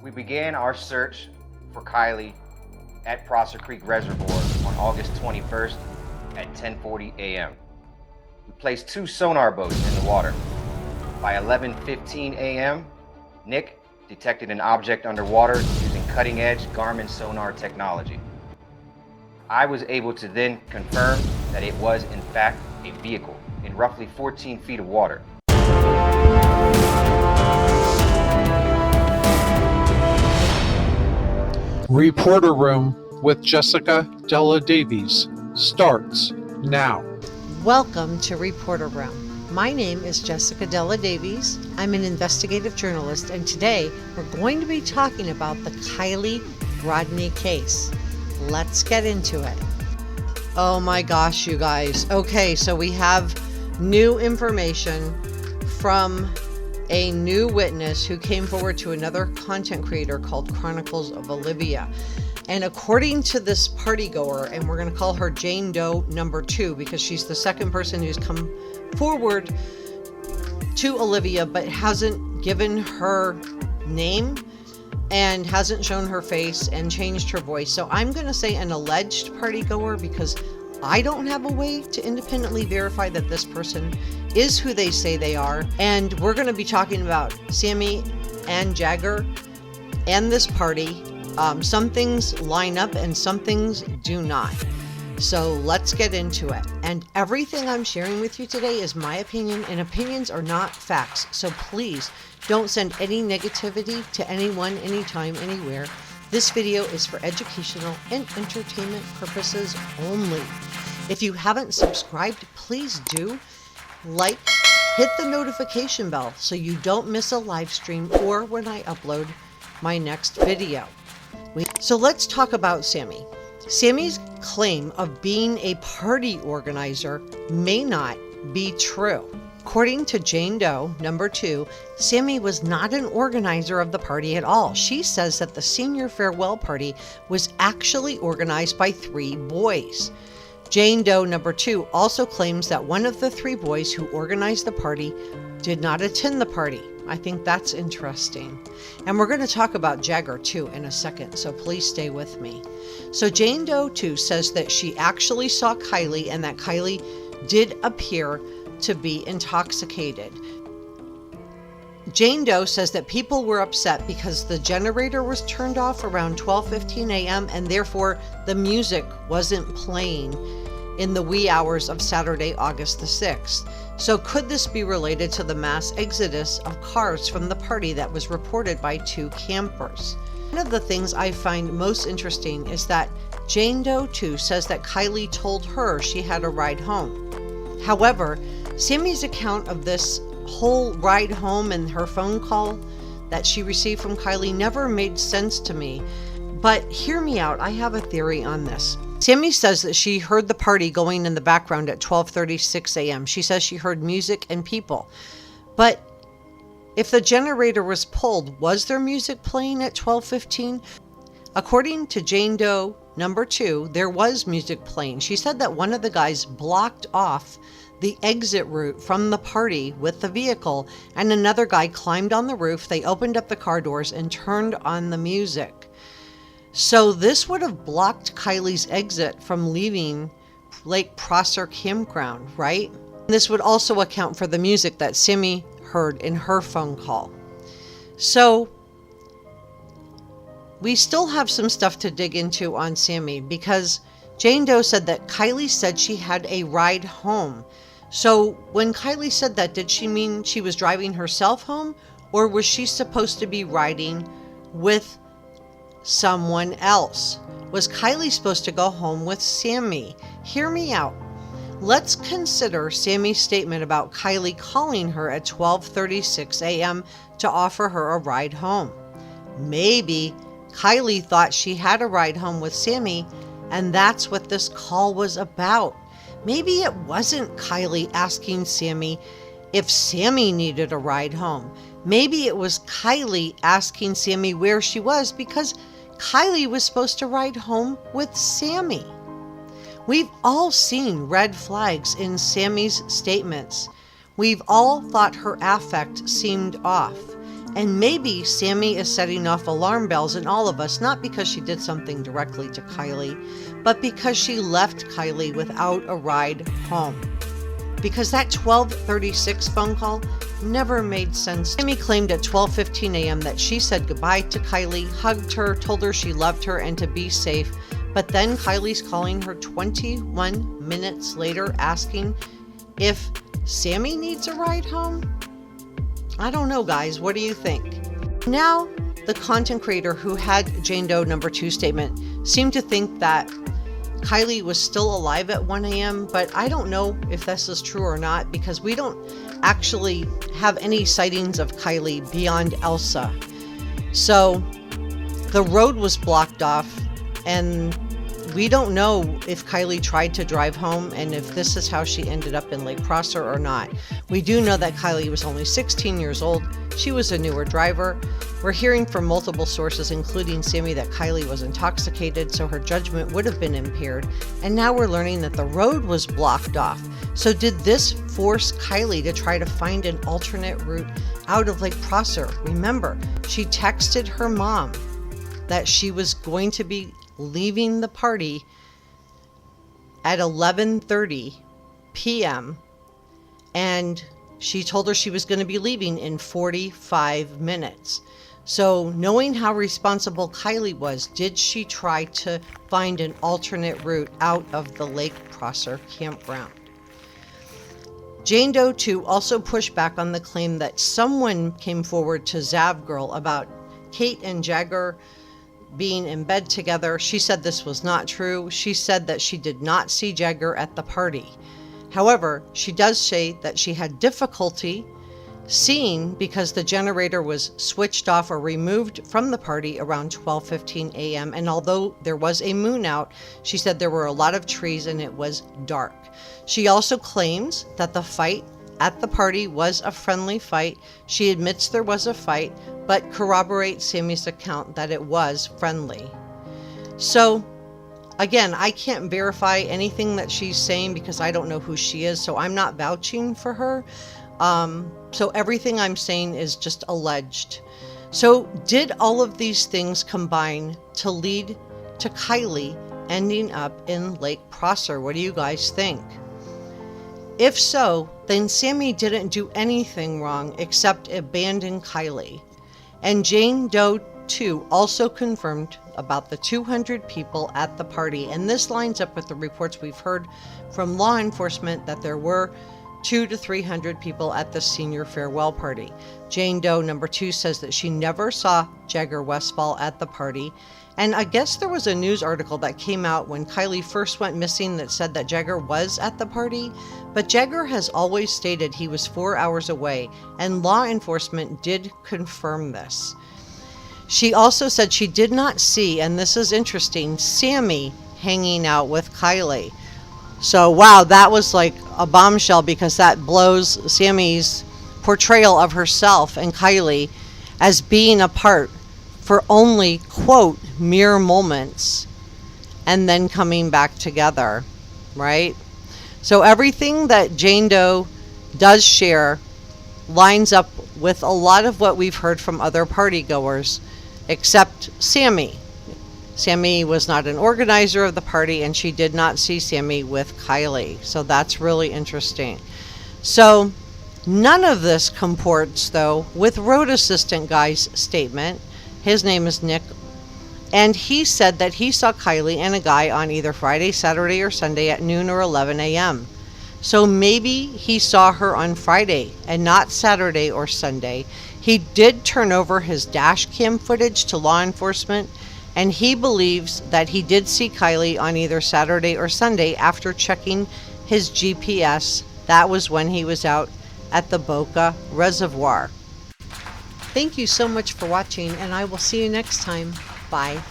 We began our search for Kiely at Prosser Creek Reservoir on August 21st at 10:40 a.m. We placed 2 sonar boats in the water. By 11:15 a.m., Nick detected an object underwater using cutting-edge Garmin sonar technology. I was able to then confirm that it was in fact a vehicle in roughly 14 feet of water. Reporter Room with Jessica Della Davies starts now. Welcome to Reporter Room. My name is Jessica Della Davies. I'm an investigative journalist, and today we're going to be talking about the Kiely Rodni case. Let's get into it. Oh my gosh, you guys. Okay, so we have new information from a new witness who came forward to another content creator called Chronicles of Olivia. And according to this party goer, and we're going to call her Jane Doe number 2 because she's the second person who's come forward to Olivia but hasn't given her name and hasn't shown her face and changed her voice. So I'm going to say an alleged party goer because I don't have a way to independently verify that this person is who they say they are. And we're going to be talking about Sami and Jagger and this party. Some things line up and some things do not. So let's get into it. And everything I'm sharing with you today is my opinion, and opinions are not facts. So please don't send any negativity to anyone, anytime, anywhere. This video is for educational and entertainment purposes only. If you haven't subscribed, please do. Like, hit the notification bell so you don't miss a live stream or when I upload my next video. So let's talk about Sami. Sami's claim of being a party organizer may not be true. According to Jane Doe number 2, Sami was not an organizer of the party at all. She says that the senior farewell party was actually organized by 3 boys. Jane Doe number 2 also claims that one of the 3 boys who organized the party did not attend the party. I think that's interesting. And we're going to talk about Jagger too in a second, so please stay with me. So Jane Doe 2 says that she actually saw Kiely and that Kiely did appear to be intoxicated. Jane Doe says that people were upset because the generator was turned off around 12:15 a.m. and therefore the music wasn't playing in the wee hours of Saturday, August the 6th. So could this be related to the mass exodus of cars from the party that was reported by 2 campers? One of the things I find most interesting is that Jane Doe 2 says that Kiely told her she had a ride home. However, Sami's account of this whole ride home and her phone call that she received from Kiely never made sense to me. But hear me out, I have a theory on this. Sami says that she heard the party going in the background at 12:36 a.m. She says she heard music and people. But if the generator was pulled, was there music playing at 12:15? According to Jane Doe number 2, there was music playing. She said that one of the guys blocked off the exit route from the party with the vehicle, and another guy climbed on the roof. They opened up the car doors and turned on the music. So this would have blocked Kiely's exit from leaving Lake Prosser campground, right? This would also account for the music that Sami heard in her phone call. So we still have some stuff to dig into on Sami because Jane Doe said that Kiely said she had a ride home. So when Kiely said that, did she mean she was driving herself home, or was she supposed to be riding with someone else? Was Kiely supposed to go home with Sami? Hear me out. Let's consider Sami's statement about Kiely calling her at 12:36 a.m. to offer her a ride home. Maybe Kiely thought she had a ride home with Sami, and that's what this call was about. Maybe it wasn't Kiely asking Sami if Sami needed a ride home. Maybe it was Kiely asking Sami where she was because Kiely was supposed to ride home with Sami. We've all seen red flags in Sami's statements. We've all thought her affect seemed off. And maybe Sami is setting off alarm bells in all of us, not because she did something directly to Kiely, but because she left Kiely without a ride home. Because that 12:36 phone call never made sense. Sami claimed at 12:15 a.m. that she said goodbye to Kiely, hugged her, told her she loved her and to be safe. But then Kiely's calling her 21 minutes later asking if Sami needs a ride home? I don't know, guys. What do you think? Now, the content creator who had Jane Doe number 2 statement seemed to think that Kiely was still alive at 1 a.m., but I don't know if this is true or not because we don't actually have any sightings of Kiely beyond Elsa. So the road was blocked off, and we don't know if Kiely tried to drive home and if this is how she ended up in Lake Prosser or not. We do know that Kiely was only 16 years old. She was a newer driver. We're hearing from multiple sources, including Sami, that Kiely was intoxicated, so her judgment would have been impaired. And now we're learning that the road was blocked off. So did this force Kiely to try to find an alternate route out of Lake Prosser? Remember, she texted her mom that she was going to be leaving the party at 11:30 p.m. and she told her she was going to be leaving in 45 minutes. So knowing how responsible Kiely was, did she try to find an alternate route out of the Lake Prosser campground? Jane Doe 2 also pushed back on the claim that someone came forward to Zav Girl about Kate and Jagger being in bed together. She said this was not true. She said that she did not see Jagger at the party. However, she does say that she had difficulty seeing because the generator was switched off or removed from the party around 12:15 a.m. And although there was a moon out, she said there were a lot of trees and it was dark. She also claims that the fight at the party was a friendly fight. She admits there was a fight, but corroborates Sami's account that it was friendly. So again, I can't verify anything that she's saying because I don't know who she is, so I'm not vouching for her. So everything I'm saying is just alleged. So did all of these things combine to lead to Kiely ending up in Lake Prosser? What do you guys think? If so, then Sami didn't do anything wrong except abandon Kiely. And Jane Doe 2 also confirmed about the 200 people at the party, and this lines up with the reports we've heard from law enforcement that there were 200 to 300 people at the senior farewell party. Jane Doe number 2 says that she never saw Jagger Westfall at the party, and I guess there was a news article that came out when Kiely first went missing that said that Jagger was at the party, but Jagger has always stated he was 4 hours away, and law enforcement did confirm this. She also said she did not see, and this is interesting, Sami hanging out with Kiely. So wow, that was like a bombshell because that blows Sami's portrayal of herself and Kiely as being apart for only, quote, mere moments and then coming back together, right? So everything that Jane Doe does share lines up with a lot of what we've heard from other party goers, except Sami. Sami was not an organizer of the party, and she did not see Sami with Kiely. So that's really interesting. So none of this comports, though, with road assistant guy's statement. His name is Nick, and he said that he saw Kiely and a guy on either Friday, Saturday, or Sunday at noon or 11 a.m. So maybe he saw her on Friday and not Saturday or Sunday. He did turn over his dash cam footage to law enforcement, and he believes that he did see Kiely on either Saturday or Sunday after checking his GPS. That was when he was out at the Boca Reservoir. Thank you so much for watching, and I will see you next time. Bye.